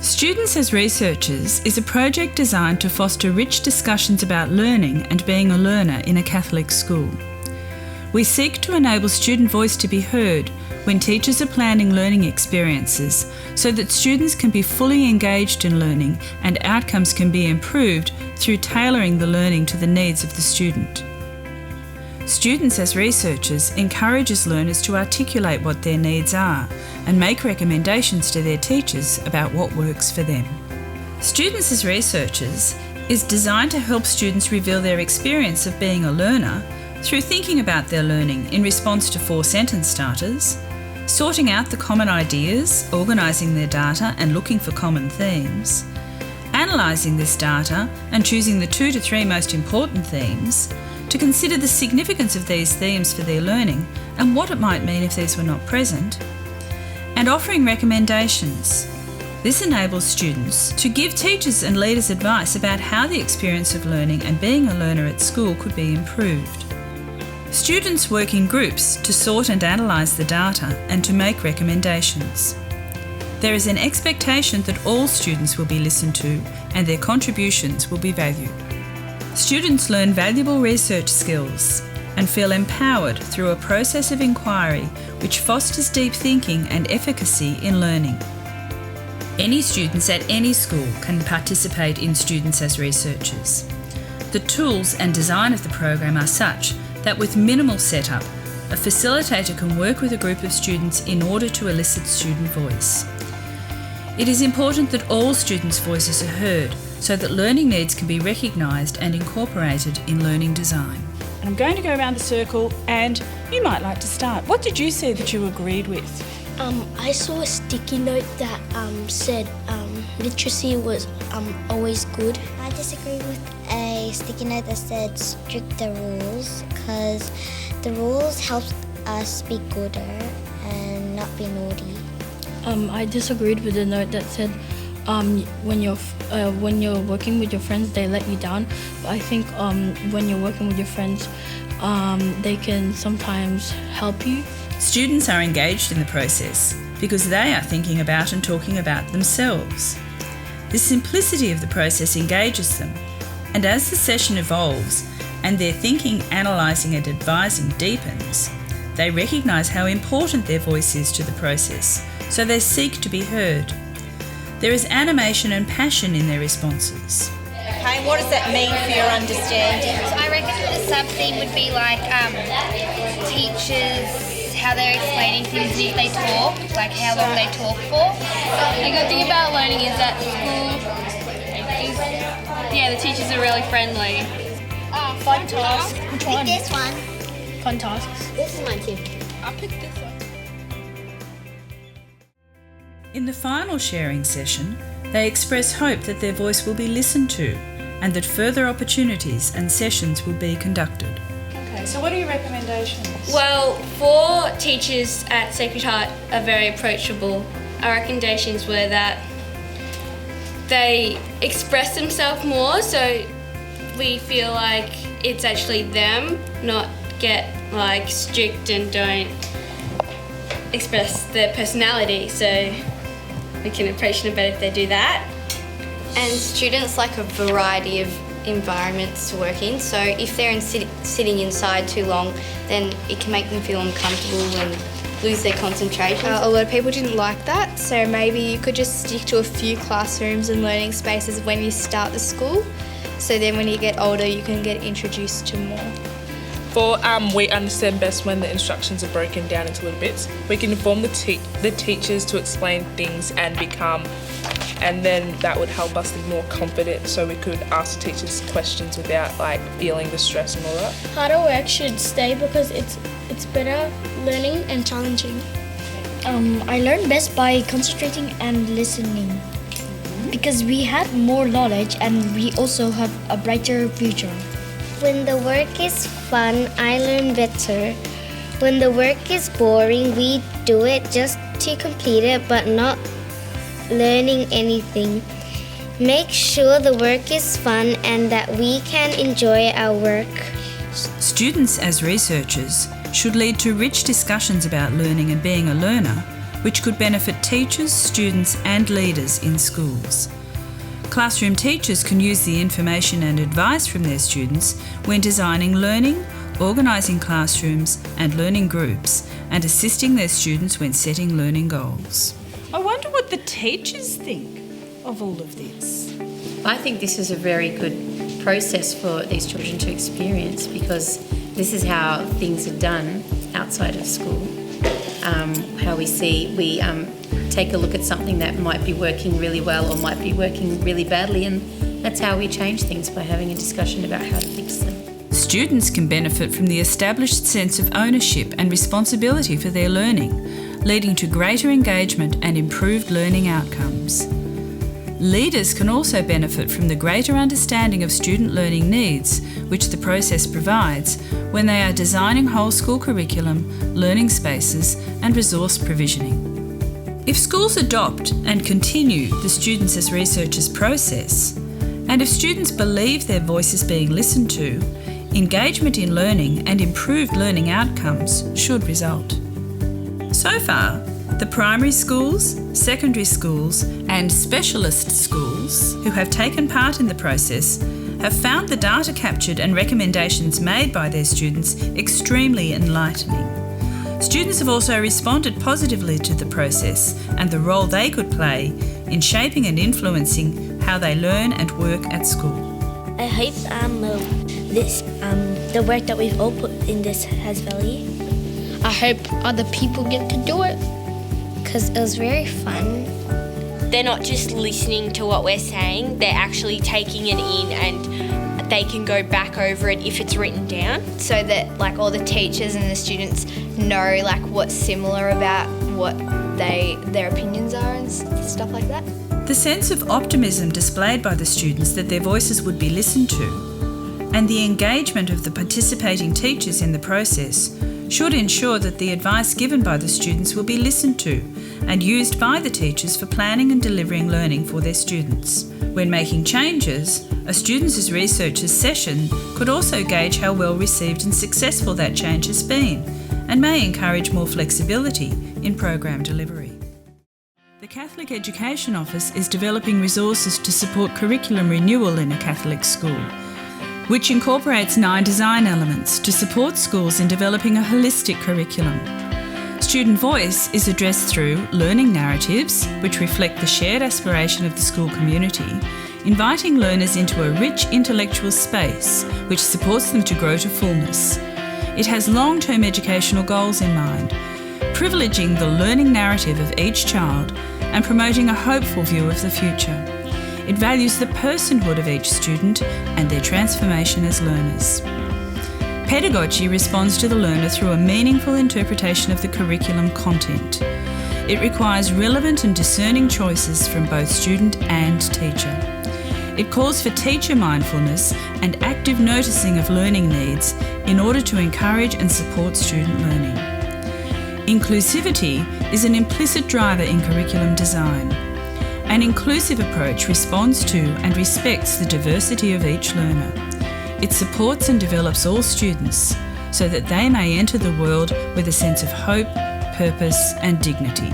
Students as Researchers is a project designed to foster rich discussions about learning and being a learner in a Catholic school. We seek to enable student voice to be heard when teachers are planning learning experiences so that students can be fully engaged in learning and outcomes can be improved through tailoring the learning to the needs of the student. Students as Researchers encourages learners to articulate what their needs are and make recommendations to their teachers about what works for them. Students as Researchers is designed to help students reveal their experience of being a learner through thinking about their learning in response to 4-sentence starters, sorting out the common ideas, organising their data and looking for common themes, analysing this data and choosing the 2 to 3 most important themes, to consider the significance of these themes for their learning and what it might mean if these were not present, and offering recommendations. This enables students to give teachers and leaders advice about how the experience of learning and being a learner at school could be improved. Students work in groups to sort and analyse the data and to make recommendations. There is an expectation that all students will be listened to and their contributions will be valued. Students learn valuable research skills and feel empowered through a process of inquiry which fosters deep thinking and efficacy in learning. Any students at any school can participate in Students as Researchers. The tools and design of the program are such that with minimal setup, a facilitator can work with a group of students in order to elicit student voice. It is important that all students' voices are heard so that learning needs can be recognised and incorporated in learning design. I'm going to go around the circle and you might like to start. What did you see that you agreed with? I saw a sticky note that said literacy was always good. I disagree with a sticky note that said strict the rules, because the rules help us be gooder and not be naughty. I disagreed with the note that said when you're working with your friends, they let you down. But I think when you're working with your friends, they can sometimes help you. Students are engaged in the process because they are thinking about and talking about themselves. The simplicity of the process engages them, and as the session evolves and their thinking, analysing and advising deepens, they recognise how important their voice is to the process, so they seek to be heard. There is animation and passion in their responses. Okay, what does that mean for your understanding? So I reckon the sub-theme would be like teachers, how they're explaining things if they talk, like how long they talk for. The good thing about learning is that school the teachers are really friendly. Fun tasks. Which one? Pick this one. Fun tasks. This is mine too. I'll pick this one. In the final sharing session, they express hope that their voice will be listened to and that further opportunities and sessions will be conducted. Okay, so what are your recommendations? Well, for teachers at Sacred Heart are very approachable. Our recommendations were that they express themselves more, so we feel like it's actually them, not get like strict and don't express their personality, so we can approach them better if they do that. And students like a variety of environments to work in, so if they're sitting inside too long, then it can make them feel uncomfortable and lose their concentration. A lot of people didn't like that, so maybe you could just stick to a few classrooms and learning spaces when you start the school, so then when you get older you can get introduced to more. We understand best when the instructions are broken down into little bits. We can inform the teachers to explain things and then that would help us be more confident, so we could ask teachers questions without like feeling the stress and all that. Harder work should stay because it's better learning and challenging. I learned best by concentrating and listening, because we had more knowledge and we also have a brighter future. When the work is fun, I learn better. When the work is boring, we do it just to complete it but not learning anything. Make sure the work is fun and that we can enjoy our work. Students as Researchers should lead to rich discussions about learning and being a learner which could benefit teachers, students and leaders in schools. Classroom teachers can use the information and advice from their students when designing learning, organising classrooms and learning groups, and assisting their students when setting learning goals. I wonder what the teachers think of all of this. I think this is a very good process for these children to experience, because this is how things are done outside of school. How we take a look at something that might be working really well or might be working really badly, and that's how we change things, by having a discussion about how to fix them. Students can benefit from the established sense of ownership and responsibility for their learning, leading to greater engagement and improved learning outcomes. Leaders can also benefit from the greater understanding of student learning needs, which the process provides when they are designing whole school curriculum, learning spaces and resource provisioning. If schools adopt and continue the students as researchers process, and if students believe their voice is being listened to, engagement in learning and improved learning outcomes should result. So far, the primary schools, secondary schools and specialist schools who have taken part in the process have found the data captured and recommendations made by their students extremely enlightening. Students have also responded positively to the process and the role they could play in shaping and influencing how they learn and work at school. I hope the work that we've all put in this has value. I hope other people get to do it, because it was very fun. They're not just listening to what we're saying, they're actually taking it in, and they can go back over it if it's written down. So that like all the teachers and the students know like what's similar about what their opinions are and stuff like that. The sense of optimism displayed by the students that their voices would be listened to, and the engagement of the participating teachers in the process should ensure that the advice given by the students will be listened to and used by the teachers for planning and delivering learning for their students. When making changes, a Students as Researchers session could also gauge how well received and successful that change has been, and may encourage more flexibility in program delivery. The Catholic Education Office is developing resources to support curriculum renewal in a Catholic school, which incorporates 9 design elements to support schools in developing a holistic curriculum. Student voice is addressed through learning narratives, which reflect the shared aspiration of the school community, inviting learners into a rich intellectual space which supports them to grow to fullness. It has long-term educational goals in mind, privileging the learning narrative of each child and promoting a hopeful view of the future. It values the personhood of each student and their transformation as learners. Pedagogy responds to the learner through a meaningful interpretation of the curriculum content. It requires relevant and discerning choices from both student and teacher. It calls for teacher mindfulness and active noticing of learning needs in order to encourage and support student learning. Inclusivity is an implicit driver in curriculum design. An inclusive approach responds to and respects the diversity of each learner. It supports and develops all students so that they may enter the world with a sense of hope, purpose and dignity.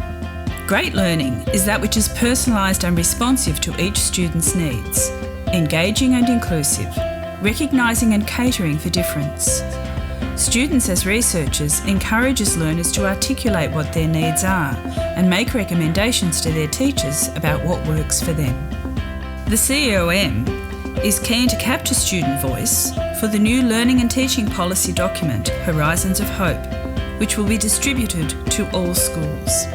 Great learning is that which is personalised and responsive to each student's needs, engaging and inclusive, recognising and catering for difference. Students as Researchers encourages learners to articulate what their needs are and make recommendations to their teachers about what works for them. The CEOM is keen to capture student voice for the new learning and teaching policy document, Horizons of Hope, which will be distributed to all schools.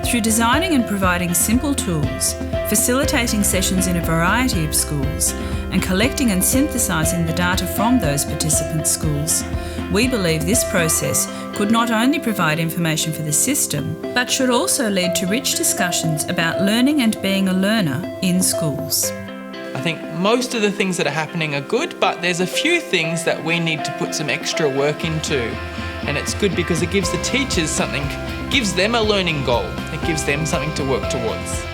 Through designing and providing simple tools, facilitating sessions in a variety of schools, and collecting and synthesising the data from those participant schools, we believe this process could not only provide information for the system, but should also lead to rich discussions about learning and being a learner in schools. I think most of the things that are happening are good, but there's a few things that we need to put some extra work into. And it's good because it gives the teachers something, gives them a learning goal. It gives them something to work towards.